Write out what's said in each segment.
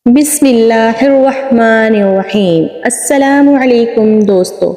بسم اللہ الرحمن الرحیم۔ السلام علیکم دوستو،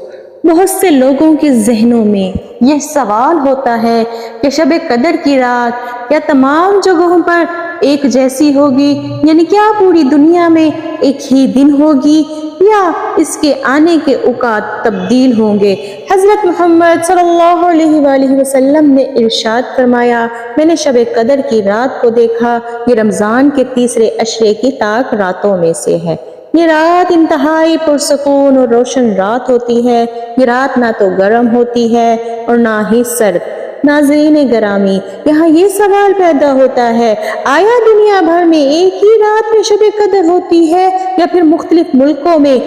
بہت سے لوگوں کے ذہنوں میں یہ سوال ہوتا ہے کہ شب قدر کی رات کیا تمام جگہوں پر ایک جیسی ہوگی، یعنی کیا پوری دنیا میں ایک ہی دن ہوگی یا اس کے آنے کے اوقات تبدیل ہوں گے؟ حضرت محمد صلی اللہ علیہ وآلہ وسلم نے ارشاد فرمایا، میں نے شب قدر کی رات کو دیکھا، یہ رمضان کے تیسرے عشرے کی تاک راتوں میں سے ہے۔ یہ رات انتہائی پرسکون اور روشن رات ہوتی ہے۔ یہ رات نہ تو گرم ہوتی ہے اور نہ ہی سرد۔ ناظرین گرامی، یہاں یہ سوال پیدا ہوتا ہے، آیا دنیا بھر میں ایک ہی رات میں شب قدر ہوتی ہے یا پھر مختلف ملکوں میں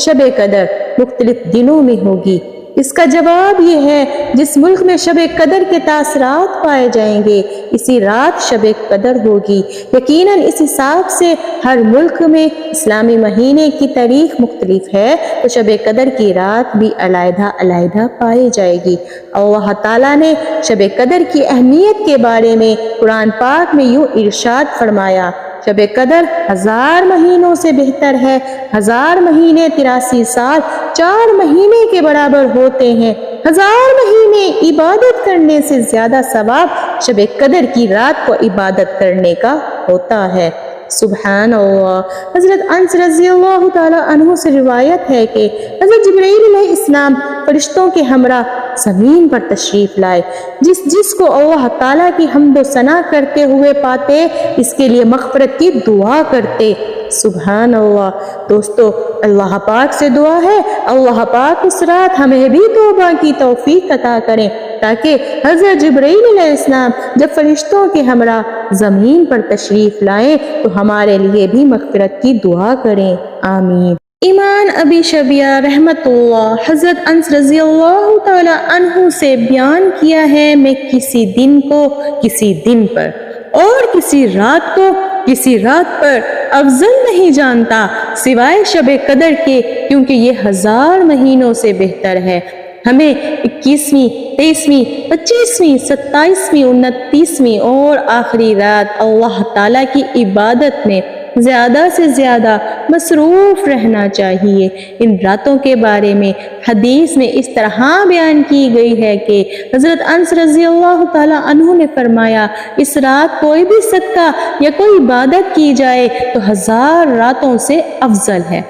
شب قدر مختلف دنوں میں ہوگی؟ اس کا جواب یہ ہے، جس ملک میں شب قدر کے تاثرات پائے جائیں گے اسی رات شب قدر ہوگی۔ یقیناً اس حساب سے ہر ملک میں اسلامی مہینے کی تاریخ مختلف ہے تو شب قدر کی رات بھی علیحدہ علیحدہ پائی جائے گی۔ اللہ تعالیٰ نے شب قدر کی اہمیت کے بارے میں قرآن پاک میں یوں ارشاد فرمایا، شب قدر 1000 مہینوں سے بہتر ہے۔ 1000 مہینے 83 سال 4 مہینے کے برابر ہوتے ہیں۔ 1000 مہینے عبادت کرنے سے زیادہ ثواب شب قدر کی رات کو عبادت کرنے کا ہوتا ہے۔ سبحان اللہ۔ حضرت انس رضی اللہ تعالی عنہ سے روایت ہے کہ حضرت جبرائیل علیہ السلام فرشتوں کے ہمراہ زمین پر تشریف لائے، جس کو اللہ تعالیٰ کی حمد و ثنا کرتے ہوئے پاتے اس کے لیے مغفرت کی دعا کرتے۔ سبحان اللہ۔ دوستو، اللہ پاک سے دعا ہے اللہ پاک اس رات ہمیں بھی توبہ کی توفیق عطا کریں تاکہ حضرت جبرائیل علیہ السلام جب فرشتوں کے ہمراہ زمین پر تشریف لائیں تو ہمارے لیے بھی مغفرت کی دعا کریں، آمین۔ امام ابی شبیہ رحمت اللہ حضرت انس رضی اللہ تعالی عنہ سے بیان کیا ہے، میں کسی دن کو کسی دن پر اور کسی رات کو کسی رات پر افضل نہیں جانتا سوائے شب قدر کے، کیونکہ یہ 1000 مہینوں سے بہتر ہے۔ ہمیں 21ویں، 23ویں، 25ویں، 27ویں، 29ویں اور آخری رات اللہ تعالیٰ کی عبادت میں زیادہ سے زیادہ مصروف رہنا چاہیے۔ ان راتوں کے بارے میں حدیث میں اس طرح بیان کی گئی ہے کہ حضرت انس رضی اللہ تعالیٰ عنہ نے فرمایا، اس رات کوئی بھی صدقہ یا کوئی عبادت کی جائے تو 1000 راتوں سے افضل ہے۔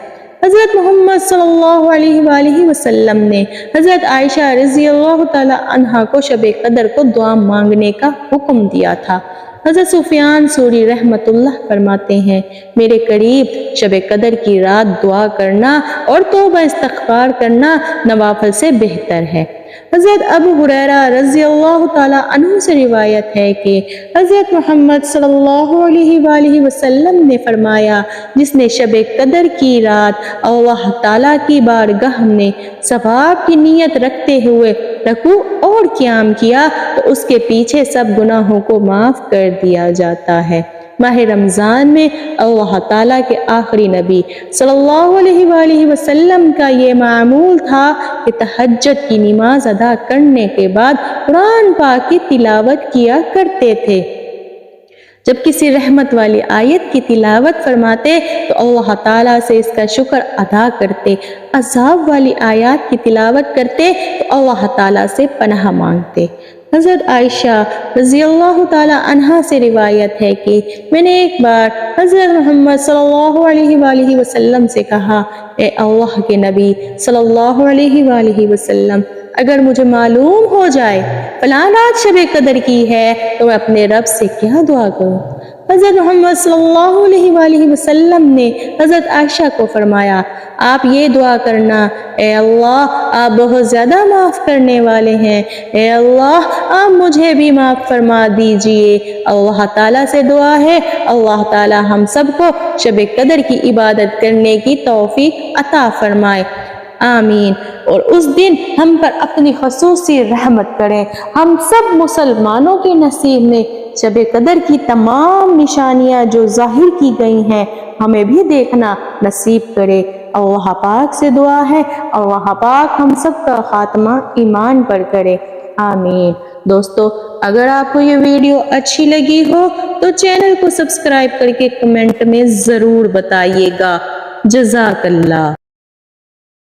حضرت محمد صلی اللہ علیہ وآلہ وسلم نے حضرت عائشہ رضی اللہ تعالیٰ عنہا کو شب قدر کو دعا مانگنے کا حکم دیا تھا۔ حضرت سفیان ثوری رحمت اللہ فرماتے ہیں، میرے قریب شب قدر کی رات دعا کرنا اور توبہ استغفار کرنا نوافل سے بہتر ہے۔ حضرت ابو ہریرہ رضی اللہ تعالیٰ عنہ سے روایت ہے کہ حضرت محمد صلی اللہ علیہ وآلہ وسلم نے فرمایا، جس نے شب قدر کی رات اللہ تعالیٰ کی بارگاہ میں ثواب کی نیت رکھتے ہوئے رکوع اور قیام کیا تو اس کے پیچھے سب گناہوں کو معاف کر دیا جاتا ہے۔ ماہ رمضان میں اللہ تعالیٰ کے آخری نبی صلی اللہ علیہ وآلہ وسلم کا یہ معمول تھا کہ تہجد کی نماز ادا کرنے کے بعد قرآن پاک کی تلاوت کیا کرتے تھے۔ جب کسی رحمت والی آیت کی تلاوت فرماتے تو اللہ تعالیٰ سے اس کا شکر ادا کرتے، عذاب والی آیات کی تلاوت کرتے تو اللہ تعالیٰ سے پناہ مانگتے۔ حضرت عائشہ رضی اللہ تعالیٰ عنہا سے روایت ہے کہ میں نے ایک بار حضرت محمد صلی اللہ علیہ وآلہ وسلم سے کہا، اے اللہ کے نبی صلی اللہ علیہ وآلہ وسلم، اگر مجھے معلوم ہو جائے فلاں رات شب قدر کی ہے تو میں اپنے رب سے کیا دعا کروں؟ حضرت محمد صلی اللہ علیہ وآلہ وسلم نے حضرت عائشہ کو فرمایا، آپ یہ دعا کرنا، اے اللہ آپ بہت زیادہ معاف کرنے والے ہیں، اے اللہ آپ مجھے بھی معاف فرما دیجئے۔ اللہ تعالیٰ سے دعا ہے اللہ تعالیٰ ہم سب کو شب قدر کی عبادت کرنے کی توفیق عطا فرمائے، آمین۔ اور اس دن ہم پر اپنی خصوصی رحمت کریں۔ ہم سب مسلمانوں کے نصیب میں شب قدر کی تمام نشانیاں جو ظاہر کی گئی ہیں ہمیں بھی دیکھنا نصیب کرے۔ اللہ پاک سے دعا ہے اللہ پاک ہم سب کا خاتمہ ایمان پر کرے، آمین۔ دوستو اگر آپ کو یہ ویڈیو اچھی لگی ہو تو چینل کو سبسکرائب کر کے کمنٹ میں ضرور بتائیے گا۔ جزاک اللہ۔